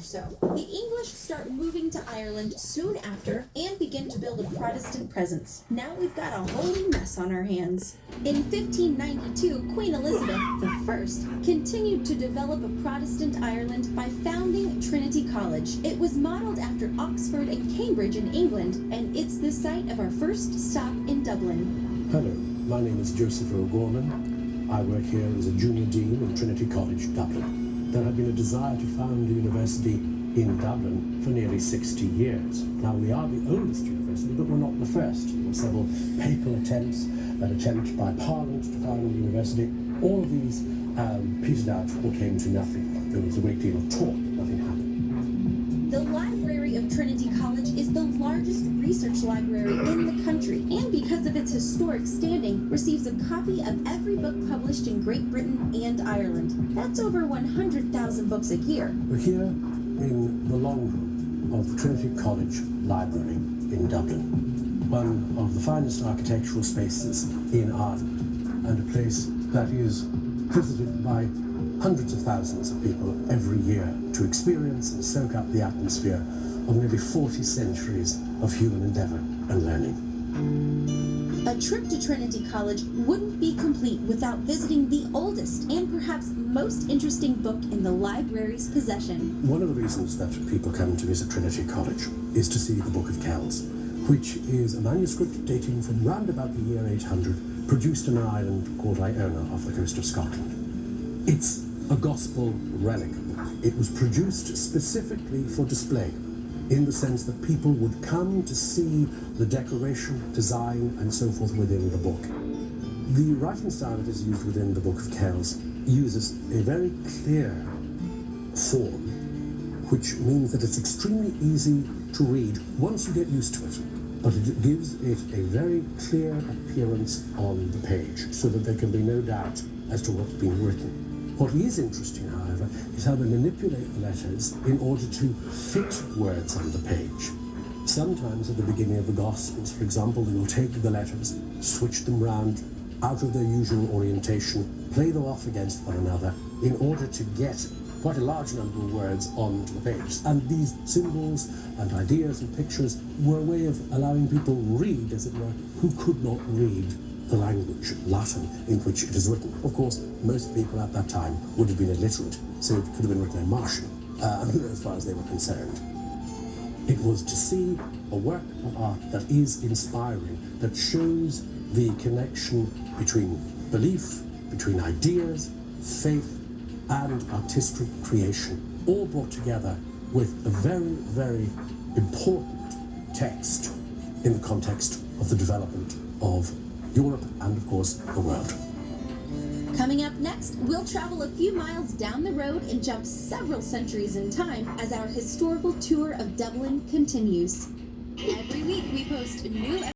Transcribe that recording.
So, the English start moving to Ireland soon after and begin to build a Protestant presence. Now we've got a holy mess on our hands. In 1592, Queen Elizabeth I continued to develop a Protestant Ireland by founding Trinity College. It was modeled after Oxford and Cambridge in England, and it's the site of our first stop in Dublin. Hello, my name is Joseph O'Gorman. I work here as a junior dean in Trinity College, Dublin. There had been a desire to found a university in Dublin for nearly 60 years. Now, we are the oldest university, but we're not the first. There were several papal attempts, an attempt by Parliament to found a university. All of these petered out or came to nothing. There was a great deal of talk, but nothing happened. The Library of Trinity College is the largest research library in the country, and because of its historic standing, receives a copy of every book published in Great Britain and Ireland. That's over 100,000 books a year. We're here in the long room of the Trinity College Library in Dublin, one of the finest architectural spaces in Ireland, and a place that is visited by hundreds of thousands of people every year to experience and soak up the atmosphere of nearly 40 centuries of human endeavor and learning. A trip to Trinity College wouldn't be complete without visiting the oldest and perhaps most interesting book in the library's possession. One of the reasons that people come to visit Trinity College is to see the Book of Kells, which is a manuscript dating from round about the year 800, produced in an island called Iona off the coast of Scotland. It's a gospel relic book. It was produced specifically for display, in the sense that people would come to see the decoration, design, and so forth within the book. The writing style that is used within the Book of Kells uses a very clear form, which means that it's extremely easy to read once you get used to it. But it gives it a very clear appearance on the page, so that there can be no doubt as to what's been written. What is interesting, however, is how they manipulate the letters in order to fit words on the page. Sometimes at the beginning of the Gospels, for example, they will take the letters, switch them round out of their usual orientation, play them off against one another in order to get quite a large number of words onto the page. And these symbols and ideas and pictures were a way of allowing people read, as it were, who could not read the language, Latin, in which it is written. Of course, most people at that time would have been illiterate, so it could have been written in Martian, as far as they were concerned. It was to see a work of art that is inspiring, that shows the connection between belief, between ideas, faith, and artistic creation, all brought together with a very, very important text in the context of the development of Europe and, of course, the world. Coming up next, we'll travel a few miles down the road and jump several centuries in time as our historical tour of Dublin continues. Every week we post new